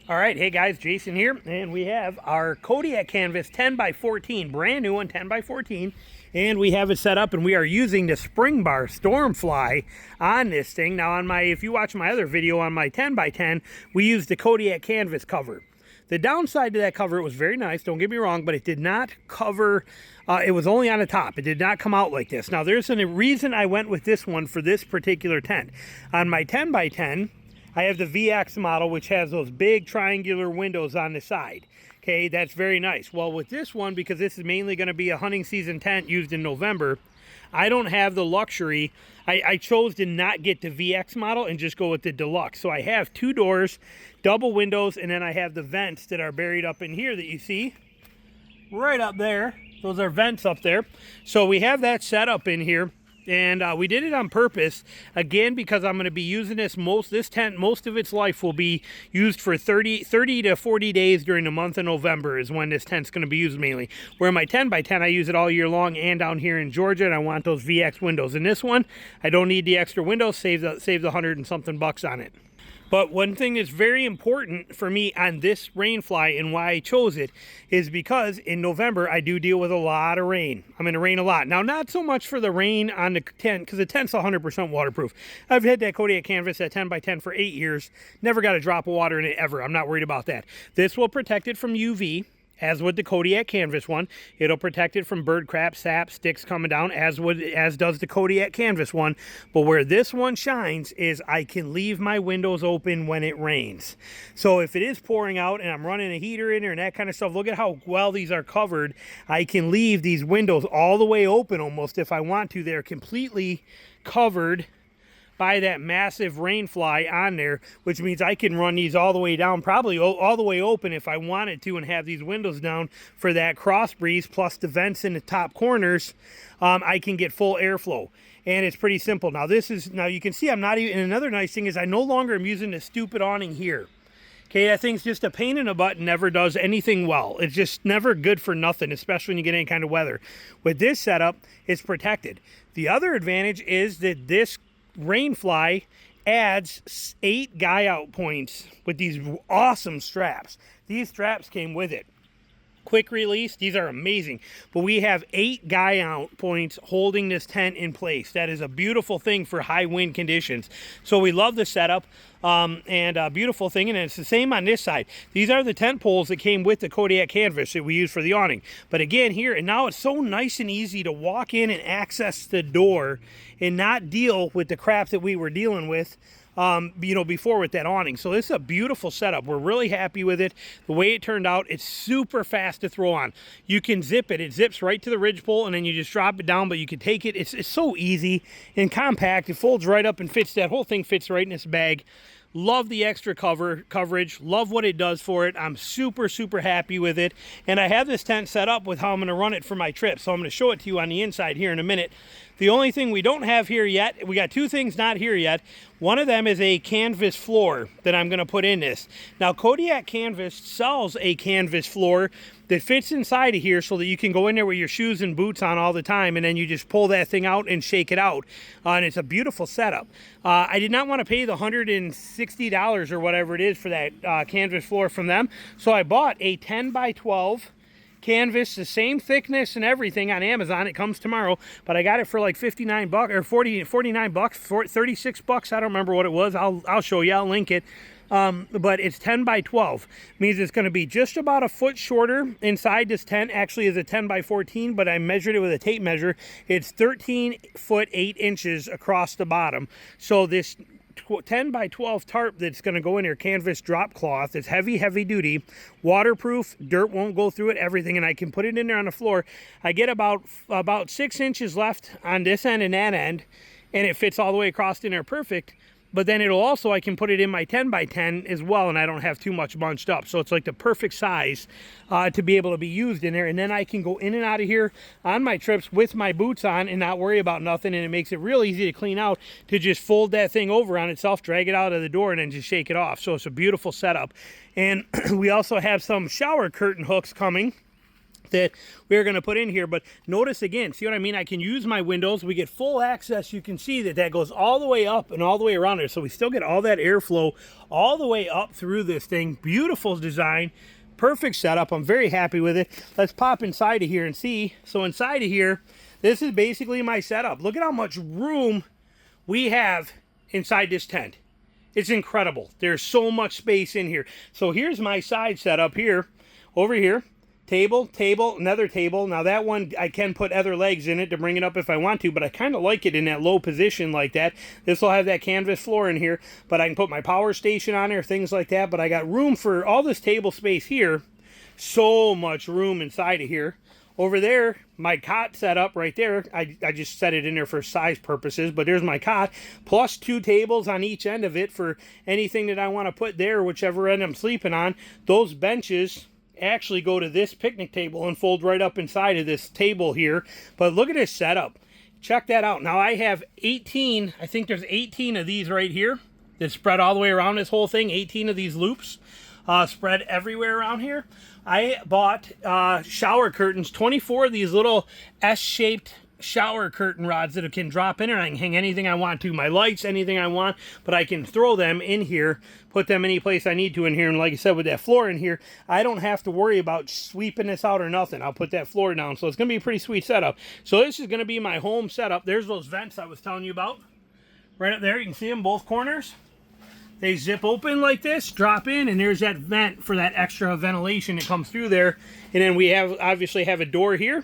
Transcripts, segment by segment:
All right, hey guys, Jason here, and we have our Kodiak canvas 10 by 14, brand new one, 10 by 14, and we have it set up, and we are using the spring bar Stormfly on this thing. Now, if you watch my other video on my 10 by 10, we used the Kodiak canvas cover. The downside to that cover, it was very nice, don't get me wrong, but it did not cover, it was only on the top. It did not come out like this. Now, there's a reason I went with this one for this particular tent. On my 10 by 10, I have the VX model, which has those big triangular windows on the side. Okay, that's very nice. Well, with this one, because this is mainly going to be a hunting season tent used in November, I don't have the luxury. I chose to not get the VX model and just go with the Deluxe. So I have two doors, double windows, and then I have the vents that are buried up in here that you see right up there. Those are vents up there. So we have that set up in here. And we did it on purpose, again, because I'm going to be using this tent, most of its life will be used for 30 to 40 days during the month of November is when this tent's going to be used mainly. Where my 10 by 10, I use it all year long and down here in Georgia, and I want those VX windows. In this one, I don't need the extra windows, save the $100 and something bucks on it. But one thing that's very important for me on this rainfly and why I chose it is because in November I do deal with a lot of rain. I'm going to rain a lot. Now, not so much for the rain on the tent because the tent's 100% waterproof. I've had that Kodiak canvas at 10 by 10 for 8 years. Never got a drop of water in it ever. I'm not worried about that. This will protect it from UV. As with the Kodiak canvas one, it'll protect it from bird crap, sap, sticks coming down, as does the Kodiak canvas one. But where this one shines is I can leave my windows open when it rains. So if it is pouring out and I'm running a heater in there and that kind of stuff, look at how well these are covered. I can leave these windows all the way open almost if I want to. They're completely covered by that massive rainfly on there, which means I can run these all the way down, probably all the way open if I wanted to, and have these windows down for that cross breeze, plus the vents in the top corners. I can get full airflow, and it's pretty simple. Now you can see I'm not even, and another nice thing is I no longer am using this stupid awning here. Okay, that thing's just a pain in the butt and never does anything well. It's just never good for nothing, especially when you get any kind of weather. With this setup, it's protected. The other advantage is that this rainfly adds 8 guy out points with these awesome straps. These straps came with it. Quick release, these are amazing. But we have 8 guy out points holding this tent in place. That is a beautiful thing for high wind conditions. So we love the setup and a beautiful thing. And it's the same on this side. These are the tent poles that came with the Kodiak canvas that we use for the awning. But again, here, and now it's so nice and easy to walk in and access the door and not deal with the crap that we were dealing with before with that awning. So this is a beautiful setup. We're really happy with it. The way it turned out, it's super fast to throw on. You can zip it. It zips right to the ridgepole, and then you just drop it down, but you can take it. It's so easy and compact. It folds right up and fits. That whole thing fits right in this bag. Love the extra coverage. Love what it does for it. I'm super, super happy with it. And I have this tent set up with how I'm going to run it for my trip. So I'm going to show it to you on the inside here in a minute. The only thing we don't have here yet, we got 2 things not here yet. One of them is a canvas floor that I'm going to put in this. Now, Kodiak Canvas sells a canvas floor that fits inside of here so that you can go in there with your shoes and boots on all the time, and then you just pull that thing out and shake it out. And it's a beautiful setup. I did not want to pay the $160 or whatever it is for that canvas floor from them, so I bought a 10 by 12 canvas, the same thickness and everything on Amazon. It comes tomorrow, but I got it for like 59 bucks or 49 bucks, 36 bucks. I don't remember what it was. I'll show you. I'll link it. But it's 10 by 12. Means it's going to be just about a foot shorter inside this tent. Actually is a 10 by 14, but I measured it with a tape measure. It's 13 foot 8 inches across the bottom. So this 10 by 12 tarp that's going to go in here, canvas drop cloth. It's heavy duty, waterproof, dirt won't go through it, everything, and I can put it in there on the floor. I get about 6 inches left on this end and that end, and it fits all the way across in there perfect. But then it'll also, I can put it in my 10 by 10 as well, and I don't have too much bunched up. So it's like the perfect size to be able to be used in there. And then I can go in and out of here on my trips with my boots on and not worry about nothing. And it makes it real easy to clean out, to just fold that thing over on itself, drag it out of the door, and then just shake it off. So it's a beautiful setup. And we also have some shower curtain hooks coming that we're going to put in here. But notice again, see what I mean? I can use my windows. We get full access. You can see that that goes all the way up and all the way around there. So we still get all that airflow all the way up through this thing. Beautiful design. Perfect setup. I'm very happy with it. Let's pop inside of here and see. So inside of here, this is basically my setup. Look at how much room we have inside this tent. It's incredible. There's so much space in here. So here's my side setup here. Over here. Table, another table. Now that one, I can put other legs in it to bring it up if I want to, but I kind of like it in that low position like that. This will have that canvas floor in here, but I can put my power station on there, things like that. But I got room for all this table space here. So much room inside of here. Over there, my cot set up right there. I just set it in there for size purposes, but there's my cot, plus 2 tables on each end of it for anything that I want to put there, whichever end I'm sleeping on. Those benches actually go to this picnic table and fold right up inside of this table here. But look at this setup. Check that out. Now I have 18, I think there's 18 of these right here that spread all the way around this whole thing. 18 of these loops spread everywhere around here. I bought shower curtains, 24 of these little S-shaped shower curtain rods that can drop in, and I can hang anything I want to, my lights, anything I want, but I can throw them in here, put them any place I need to in here. And like I said, with that floor in here, I don't have to worry about sweeping this out or nothing. I'll put that floor down, so it's gonna be a pretty sweet setup. So this is gonna be my home setup. There's those vents I was telling you about right up there. You can see them both corners. They zip open like this, drop in, and there's that vent for that extra ventilation that comes through there. And then we have obviously have a door here,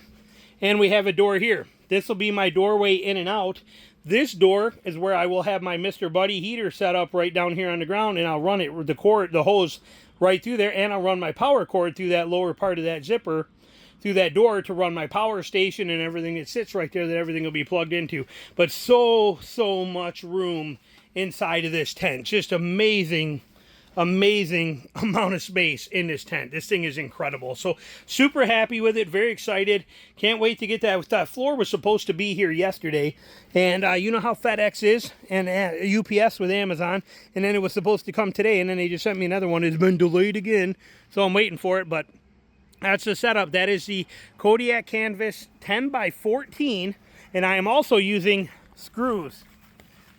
and we have a door here. This will be my doorway in and out. This door is where I will have my Mr. Buddy heater set up right down here on the ground, and I'll run it, the hose right through there, and I'll run my power cord through that lower part of that zipper through that door to run my power station and everything that sits right there that everything will be plugged into. But so much room inside of this tent. Just amazing amount of space in this tent. This thing is incredible. So super happy with it, very excited. Can't wait to get that. That floor was supposed to be here yesterday, and you know how FedEx is, and UPS with Amazon, and then it was supposed to come today, and then they just sent me another one. It's been delayed again, so I'm waiting for it. But that's the setup. That is the Kodiak canvas 10 by 14, and I am also using screws,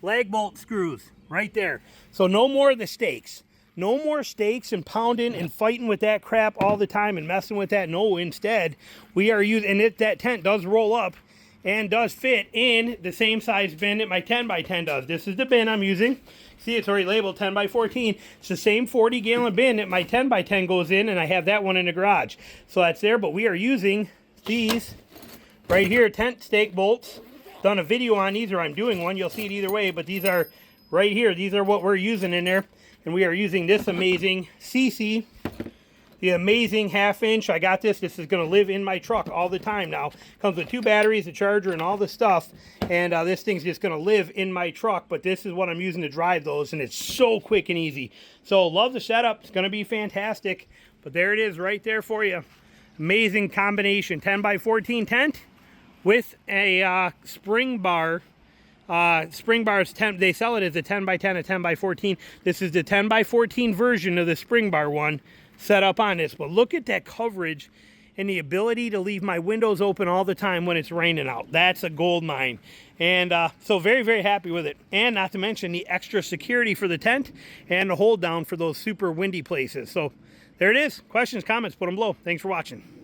lag bolt screws right there. So no more of the stakes. No more stakes and pounding and fighting with that crap all the time and messing with that. No, instead, we are using, and that tent does roll up and does fit in the same size bin that my 10 by 10 does. This is the bin I'm using. See, it's already labeled 10 by 14. It's the same 40-gallon bin that my 10 by 10 goes in, and I have that one in the garage. So that's there, but we are using these right here, tent stake bolts. Done a video on these, or I'm doing one. You'll see it either way, but these are right here. These are what we're using in there. And we are using this amazing CC, the amazing 1/2 inch. I got this. This is going to live in my truck all the time now. Comes with 2 batteries, a charger, and all the stuff. And this thing's just going to live in my truck. But this is what I'm using to drive those, and it's so quick and easy. So love the setup. It's going to be fantastic. But there it is right there for you. Amazing combination. 10 by 14 tent with a spring bar. Spring bars, they sell it as a 10 by 10, a 10 by 14. This is the 10 by 14 version of the spring bar one set up on this. But look at that coverage and the ability to leave my windows open all the time when it's raining out. That's a gold mine. And so very happy with it. And not to mention the extra security for the tent and the hold down for those super windy places. So there it is. Questions, comments, put them below. Thanks for watching.